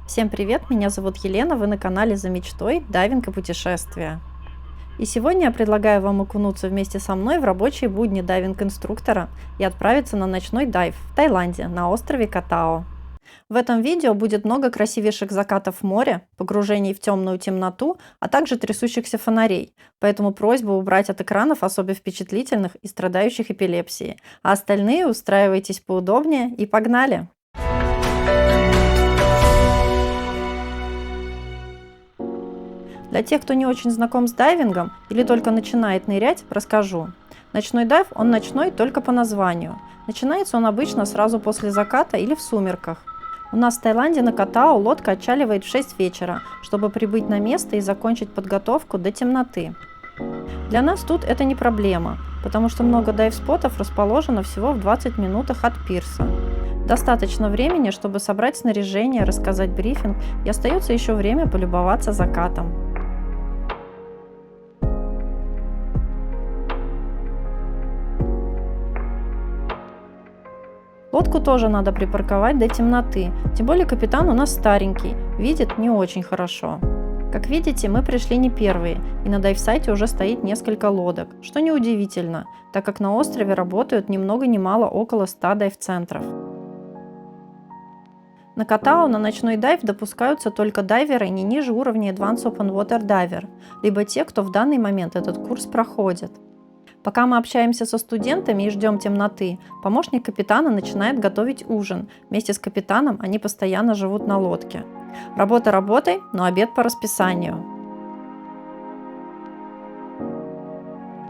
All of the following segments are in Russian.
Всем привет, меня зовут Елена, вы на канале «За мечтой. Дайвинг и путешествия». И сегодня я предлагаю вам окунуться вместе со мной в рабочие будни дайвинг-инструктора и отправиться на ночной дайв в Таиланде на острове Катао. В этом видео будет много красивейших закатов в море, погружений в темную темноту, а также трясущихся фонарей, поэтому просьба убрать от экранов особо впечатлительных и страдающих эпилепсией, а остальные устраивайтесь поудобнее и погнали! Для тех, кто не очень знаком с дайвингом или только начинает нырять, расскажу. Ночной дайв, он ночной только по названию. Начинается он обычно сразу после заката или в сумерках. У нас в Таиланде на Катао лодка отчаливает в 6 вечера, чтобы прибыть на место и закончить подготовку до темноты. Для нас тут это не проблема, потому что много дайв-спотов расположено всего в 20 минутах от пирса. Достаточно времени, чтобы собрать снаряжение, рассказать брифинг, и остается еще время полюбоваться закатом. Лодку тоже надо припарковать до темноты, тем более капитан у нас старенький, видит не очень хорошо. Как видите, мы пришли не первые, и на дайв-сайте уже стоит несколько лодок, что неудивительно, так как на острове работают ни много ни мало около 100 дайв-центров. На Катао на ночной дайв допускаются только дайверы не ниже уровня Advanced Open Water Diver, либо те, кто в данный момент этот курс проходит. Пока мы общаемся со студентами и ждем темноты, помощник капитана начинает готовить ужин. Вместе с капитаном они постоянно живут на лодке. Работа работой, но обед по расписанию.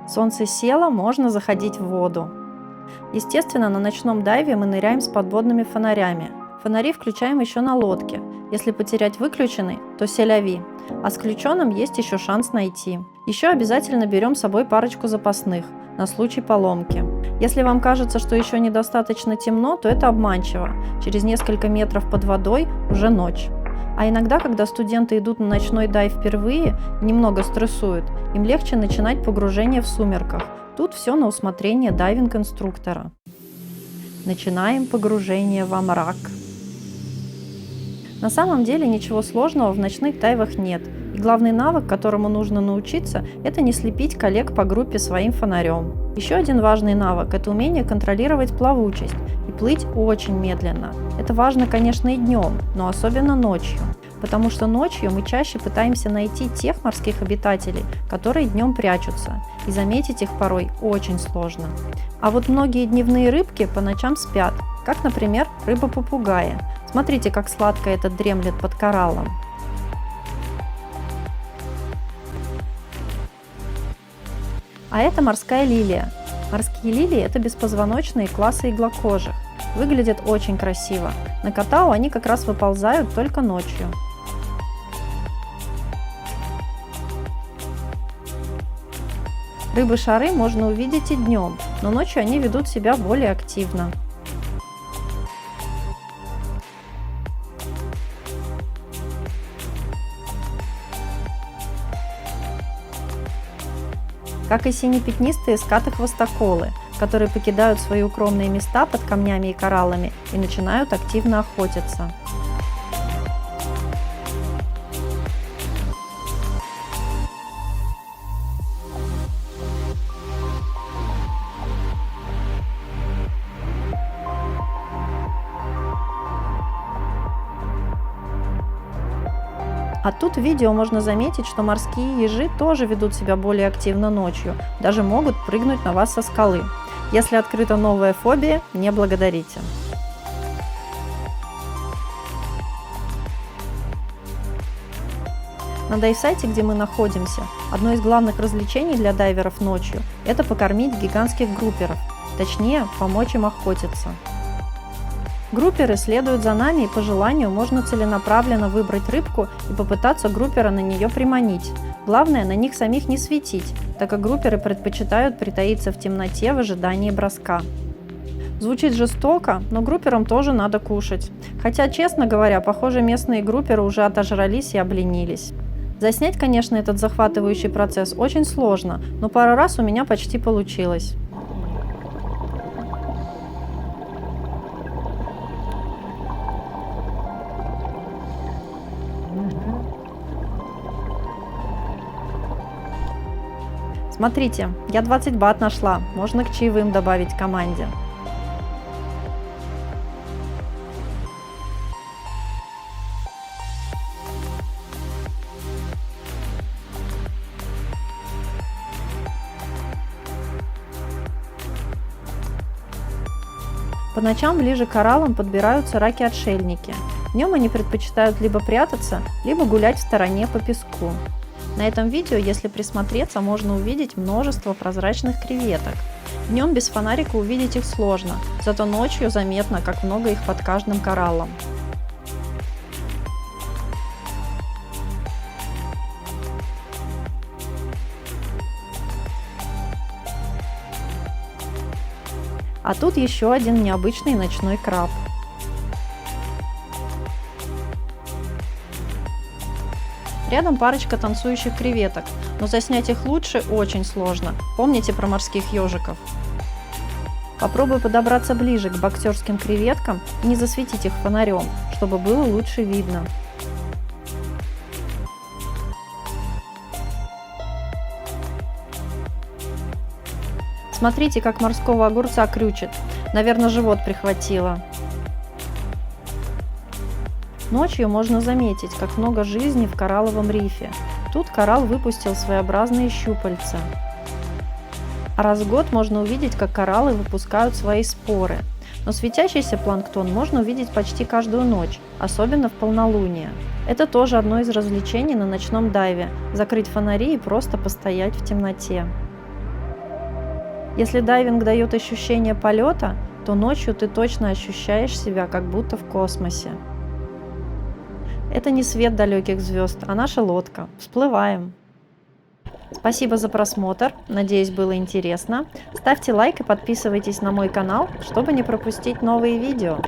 Солнце село, можно заходить в воду. Естественно, на ночном дайве мы ныряем с подводными фонарями. Фонари включаем еще на лодке. Если потерять выключенный, то селяви, а с включенным есть еще шанс найти. Еще обязательно берем с собой парочку запасных, на случай поломки. Если вам кажется, что еще недостаточно темно, то это обманчиво. Через несколько метров под водой уже ночь. А иногда, когда студенты идут на ночной дайв впервые и немного стрессуют, им легче начинать погружение в сумерках. Тут все на усмотрение дайвинг-инструктора. Начинаем погружение во мрак. На самом деле ничего сложного в ночных дайвах нет, и главный навык, которому нужно научиться, это не слепить коллег по группе своим фонарем. Еще один важный навык – это умение контролировать плавучесть и плыть очень медленно. Это важно, конечно, и днем, но особенно ночью, потому что ночью мы чаще пытаемся найти тех морских обитателей, которые днем прячутся, и заметить их порой очень сложно. А вот многие дневные рыбки по ночам спят, как, например, рыба-попугая. Смотрите, как сладко этот дремлет под кораллом. А это морская лилия. Морские лилии – это беспозвоночные класса иглокожих. Выглядят очень красиво. На Катао они как раз выползают только ночью. Рыбы-шары можно увидеть и днем, но ночью они ведут себя более активно. Как и синепятнистые скаты-хвостоколы, которые покидают свои укромные места под камнями и кораллами и начинают активно охотиться. А тут в видео можно заметить, что морские ежи тоже ведут себя более активно ночью, даже могут прыгнуть на вас со скалы. Если открыта новая фобия, не благодарите. На дайв-сайте, где мы находимся, одно из главных развлечений для дайверов ночью – это покормить гигантских групперов, точнее, помочь им охотиться. Групперы следуют за нами, и по желанию можно целенаправленно выбрать рыбку и попытаться группера на нее приманить. Главное, на них самих не светить, так как групперы предпочитают притаиться в темноте в ожидании броска. Звучит жестоко, но групперам тоже надо кушать. Хотя, честно говоря, похоже, местные групперы уже отожрались и обленились. Заснять, конечно, этот захватывающий процесс очень сложно, но пару раз у меня почти получилось. Смотрите, я 20 бат нашла, можно к чаевым добавить команде. По ночам ближе к кораллам подбираются раки-отшельники. Днем они предпочитают либо прятаться, либо гулять в стороне по песку. На этом видео, если присмотреться, можно увидеть множество прозрачных креветок. Днем без фонарика увидеть их сложно, зато ночью заметно, как много их под каждым кораллом. А тут еще один необычный ночной краб. Рядом парочка танцующих креветок, но заснять их лучше очень сложно. Помните про морских ежиков? Попробуй подобраться ближе к боксерским креветкам и не засветить их фонарем, чтобы было лучше видно. Смотрите, как морского огурца крючит. Наверное, живот прихватило. Ночью можно заметить, как много жизни в коралловом рифе. Тут коралл выпустил своеобразные щупальца. А раз в год можно увидеть, как кораллы выпускают свои споры. Но светящийся планктон можно увидеть почти каждую ночь, особенно в полнолуние. Это тоже одно из развлечений на ночном дайве – закрыть фонари и просто постоять в темноте. Если дайвинг дает ощущение полета, то ночью ты точно ощущаешь себя как будто в космосе. Это не свет далеких звезд, а наша лодка. Всплываем. Спасибо за просмотр, надеюсь, было интересно. Ставьте лайк и подписывайтесь на мой канал, чтобы не пропустить новые видео.